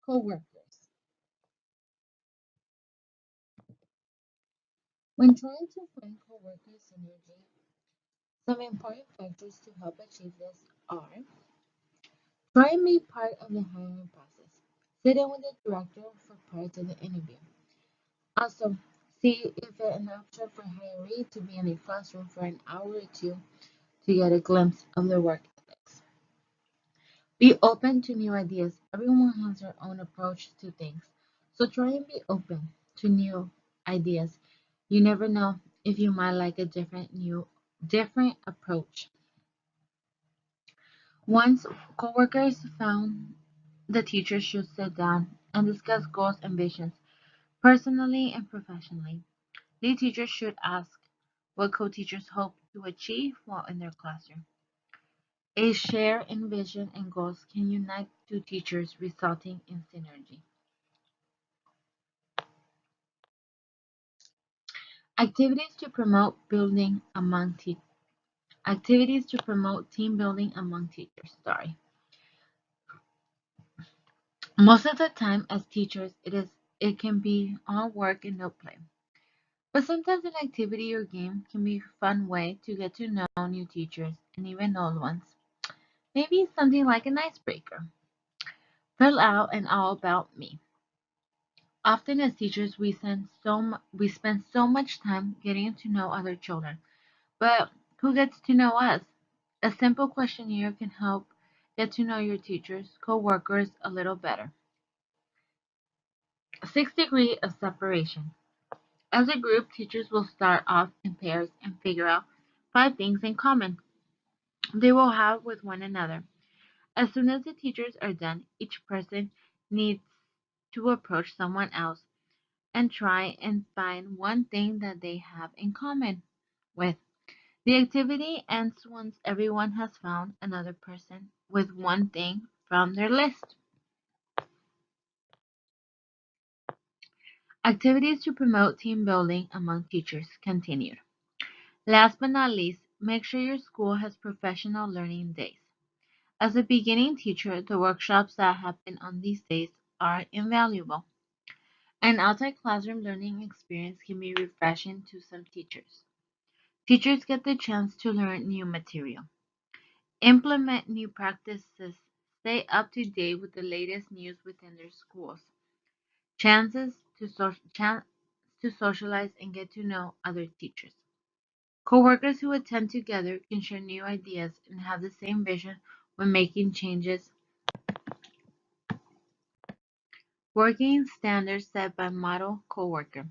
Coworkers. When trying to find coworker synergy, some important factors to help achieve this are try and be part of the hiring process. Sit in with the director for part of the interview. Also, see if an option for hiree to be in a classroom for an hour or two to get a glimpse of their work ethics. Be open to new ideas. Everyone has their own approach to things, so try and be open to new ideas. You never know if you might like a different approach. Once coworkers found the teachers should sit down and discuss goals and visions, personally and professionally. Lead teachers should ask what co-teachers hope to achieve while in their classroom. A share in vision and goals can unite two teachers, resulting in synergy. Activities to promote building among te- Activities to promote team building among teachers. Sorry. Most of the time, as teachers, it can be all work and no play. But sometimes an activity or game can be a fun way to get to know new teachers and even old ones. Maybe something like an icebreaker. Fill out an all about me. Often as teachers, we spend so much time getting to know other children, but who gets to know us? A simple questionnaire can help get to know your teachers, co-workers a little better. 6 degrees of separation. As a group, teachers will start off in pairs and figure out 5 things in common they will have with one another. As soon as the teachers are done, each person needs to approach someone else and try and find one thing that they have in common with. The activity ends once everyone has found another person with one thing from their list. Activities to promote team building among teachers continued. Last but not least, make sure your school has professional learning days. As a beginning teacher, the workshops that happen on these days are invaluable. An outside classroom learning experience can be refreshing to some teachers. Teachers get the chance to learn new material, implement new practices, stay up to date with the latest news within their schools, chance to socialize and get to know other teachers. Coworkers who attend together can share new ideas and have the same vision when making changes. Working standards set by model coworker.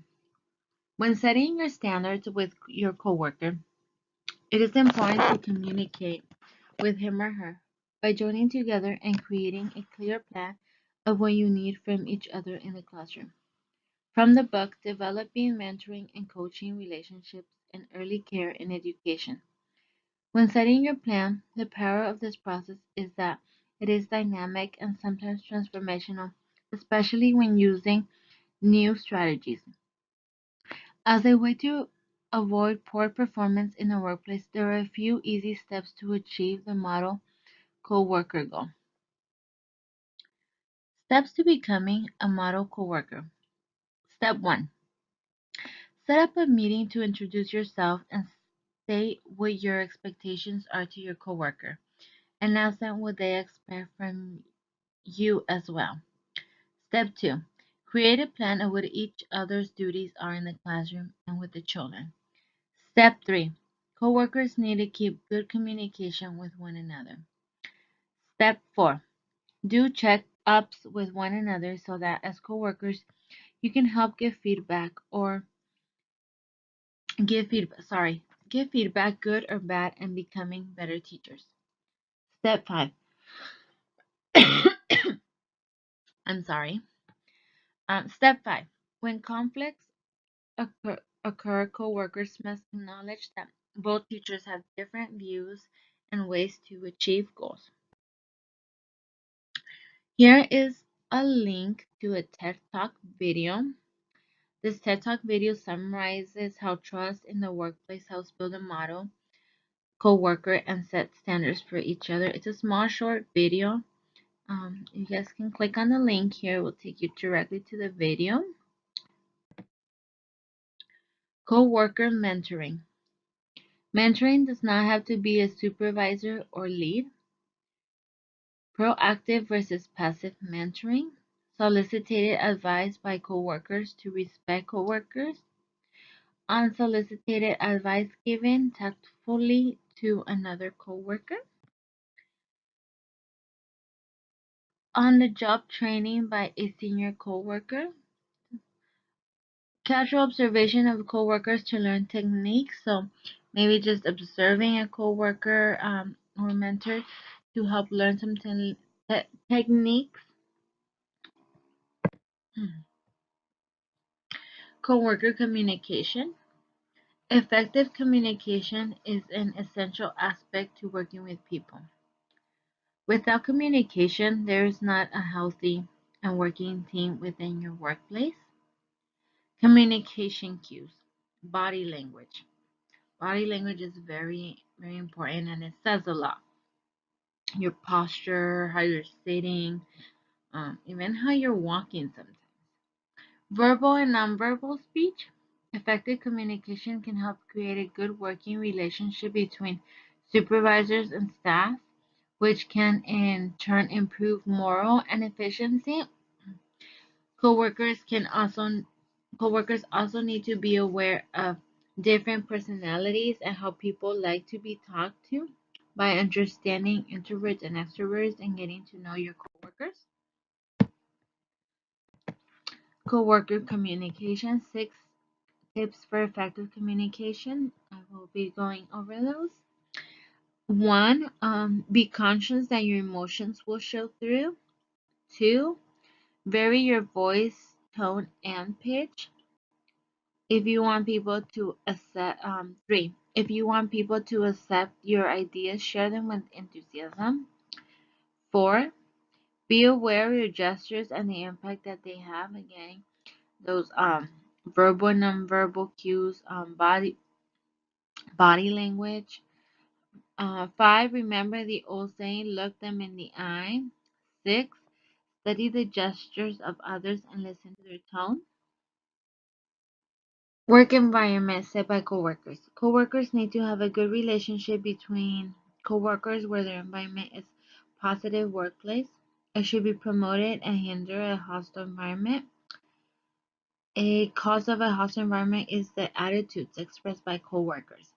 When setting your standards with your coworker, it is important to communicate with him or her by joining together and creating a clear plan of what you need from each other in the classroom. From the book Developing Mentoring and Coaching Relationships in Early Care and Education. When setting your plan, the power of this process is that it is dynamic and sometimes transformational, especially when using new strategies. As a way to avoid poor performance in the workplace, there are a few easy steps to achieve the model coworker goal. Steps to becoming a model coworker. Step 1. Set up a meeting to introduce yourself and state what your expectations are to your coworker, and ask them what they expect from you as well. Step 2. Create a plan of what each other's duties are in the classroom and with the children. Step 3. Coworkers need to keep good communication with one another. Step 4. Do check-ups with one another so that as coworkers you can help give feedback good or bad and becoming better teachers. Step 5. I'm sorry. Step 5. When conflicts occur, coworkers must acknowledge that both teachers have different views and ways to achieve goals. Here is a link to a TED Talk video. This TED Talk video summarizes how trust in the workplace helps build a model, coworker, and set standards for each other. It's a small, short video, You guys can click on the link here. It will take you directly to the video. Coworker mentoring. Mentoring does not have to be a supervisor or lead. Proactive versus passive mentoring. Solicited advice by coworkers to respect coworkers. Unsolicited advice given tactfully to another coworker. On-the-job training by a senior coworker. Casual observation of coworkers to learn techniques. So maybe just observing a coworker or mentor to help learn some techniques. Coworker communication. Effective communication is an essential aspect to working with people. Without communication, there is not a healthy and working team within your workplace. Communication cues. Body language. Body language is very, very important and it says a lot. Your posture, how you're sitting, even how you're walking sometimes. Verbal and nonverbal speech. Effective communication can help create a good working relationship between supervisors and staff, which can in turn improve morale and efficiency. Coworkers can also Coworkers also need to be aware of different personalities and how people like to be talked to by understanding introverts and extroverts and getting to know your coworkers. Coworker communication, 6 tips for effective communication. I will be going over those. One, be conscious that your emotions will show through. Two, vary your voice, tone, and pitch. If you want people to accept, 3, if you want people to accept your ideas, share them with enthusiasm. 4, be aware of your gestures and the impact that they have. Again, those verbal and nonverbal cues, body language. 5, remember the old saying, look them in the eye. 6, study the gestures of others and listen to their tone. Work environment set by coworkers. Coworkers need to have a good relationship between coworkers where their environment is positive workplace. It should be promoted and hinder a hostile environment. A cause of a hostile environment is the attitudes expressed by coworkers.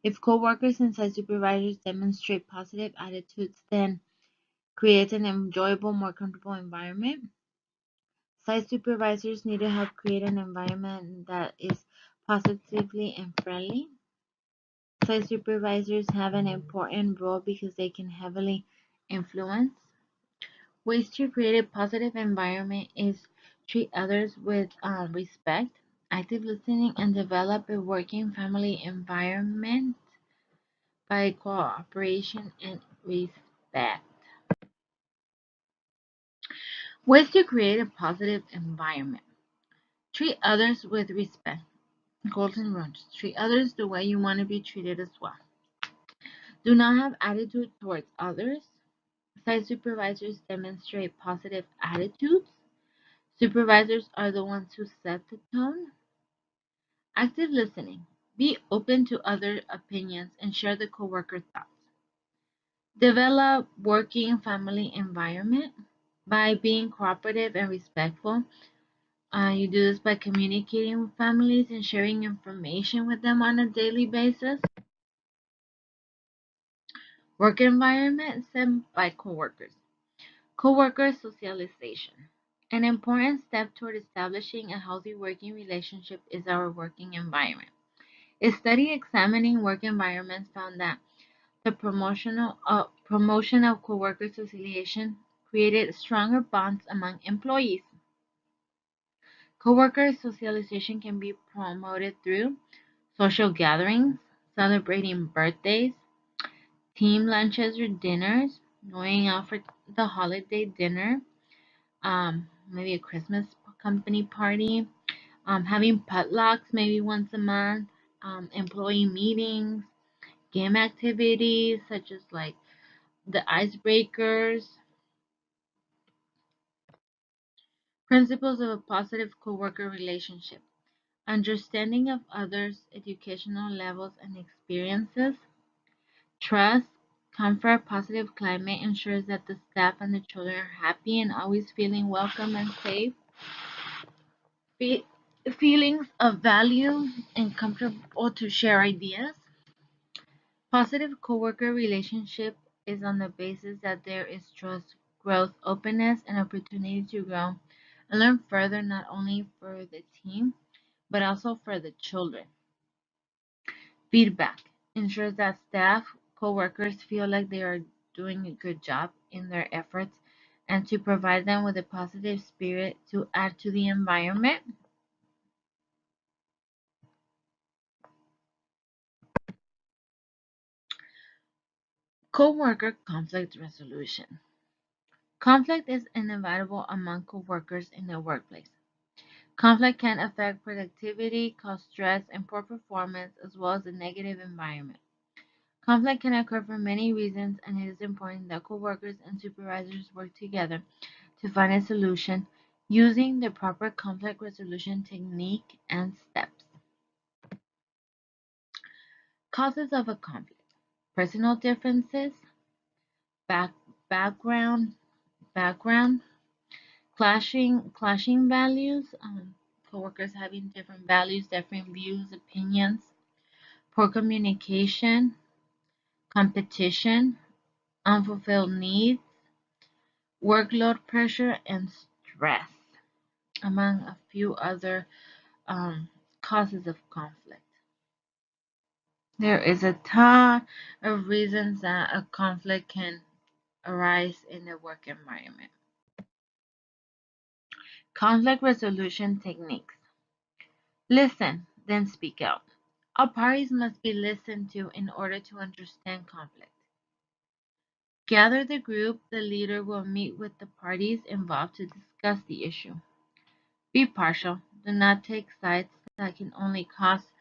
If coworkers and site supervisors demonstrate positive attitudes, then creates an enjoyable, more comfortable environment. Site supervisors need to help create an environment that is positively and friendly. Site supervisors have an important role because they can heavily influence. Ways to create a positive environment is treat others with respect, active listening, and develop a working family environment by cooperation and respect. Ways to create a positive environment. Treat others with respect. Golden rules. Treat others the way you want to be treated as well. Do not have attitude towards others. Site supervisors demonstrate positive attitudes. Supervisors are the ones who set the tone. Active listening. Be open to other opinions and share the coworker thoughts. Develop working family environment by being cooperative and respectful. You do this by communicating with families and sharing information with them on a daily basis. Work environment set by coworkers. Coworker socialization. An important step toward establishing a healthy working relationship is our working environment. A study examining work environments found that the promotion of coworker socialization created stronger bonds among employees. Coworker socialization can be promoted through social gatherings, celebrating birthdays, team lunches or dinners, going out for the holiday dinner, maybe a Christmas company party, having potlucks maybe once a month, employee meetings, game activities such as like the icebreakers, Principles of a positive coworker relationship. Understanding of others' educational levels and experiences. Trust. Comfort. Positive climate ensures that the staff and the children are happy and always feeling welcome and safe. Fe- Feelings of value and comfortable to share ideas. Positive coworker relationship is on the basis that there is trust, growth, openness, and opportunity to grow and learn further not only for the team but also for the children. Feedback ensures that staff, coworkers feel like they are doing a good job in their efforts and to provide them with a positive spirit to add to the environment. Coworker conflict resolution. Conflict is inevitable among coworkers in the workplace. Conflict can affect productivity, cause stress and poor performance, as well as a negative environment. Conflict can occur for many reasons, and it is important that coworkers and supervisors work together to find a solution using the proper conflict resolution technique and steps. Causes of a conflict: personal differences, back, background, background, clashing values, coworkers having different values, different views, opinions, poor communication, competition, unfulfilled needs, workload pressure, and stress, among a few other um, causes of conflict. There is a ton of reasons that a conflict can arise in the work environment. Conflict resolution techniques. Listen, then speak out. All parties must be listened to in order to understand conflict. Gather the group. The leader will meet with the parties involved to discuss the issue. Be partial. Do not take sides that can only cause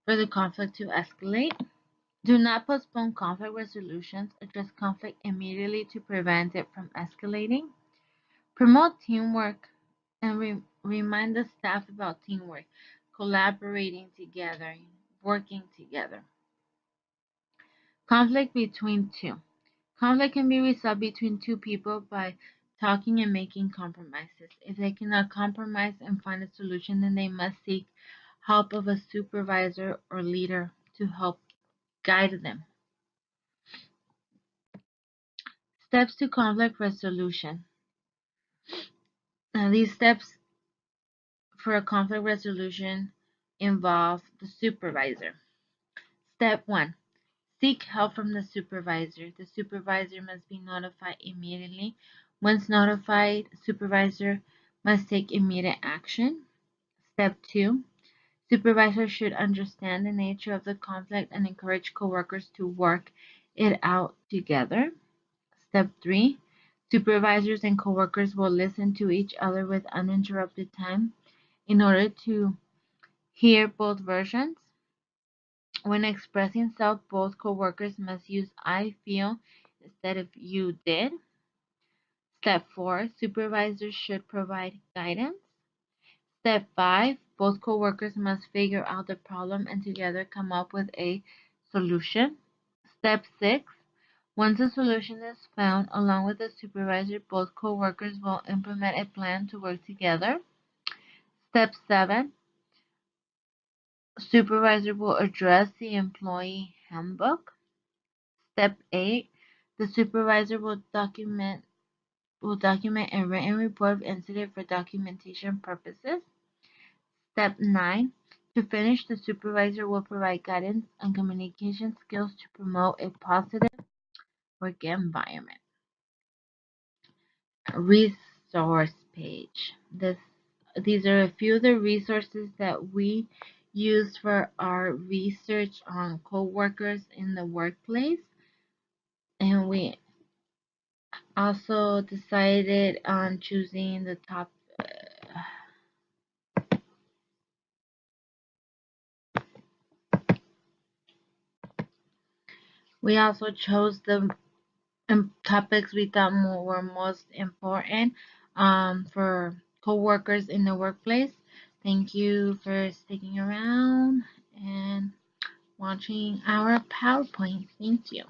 for the conflict to escalate. Do not postpone conflict resolutions. Address conflict immediately to prevent it from escalating. Promote teamwork and remind the staff about teamwork, collaborating together, working together. Conflict between two. Conflict can be resolved between two people by talking and making compromises. If they cannot compromise and find a solution, then they must seek help of a supervisor or leader to help guide them. Steps to conflict resolution. Now, these steps for a conflict resolution involve the supervisor. Step 1. Seek help from the supervisor. The supervisor must be notified immediately. Once notified, supervisor must take immediate action. Step 2. Supervisor should understand the nature of the conflict and encourage coworkers to work it out together. Step 3. Supervisors and coworkers will listen to each other with uninterrupted time in order to hear both versions. When expressing self, both coworkers must use I feel instead of you did. Step 4. Supervisors should provide guidance. Step 5. Both coworkers must figure out the problem and together come up with a solution. Step 6. Once a solution is found, along with the supervisor, both coworkers will implement a plan to work together. Step 7. Supervisor will address the employee handbook. Step 8. The supervisor will document a written report of incident for documentation purposes. Step 9. To finish, the supervisor will provide guidance on communication skills to promote a positive work environment. Resource page. These are a few of the resources that we use for our research on coworkers in the workplace. And we also decided on choosing the top. We also chose the topics we thought were most important for co-workers in the workplace. Thank you for sticking around and watching our PowerPoint. Thank you.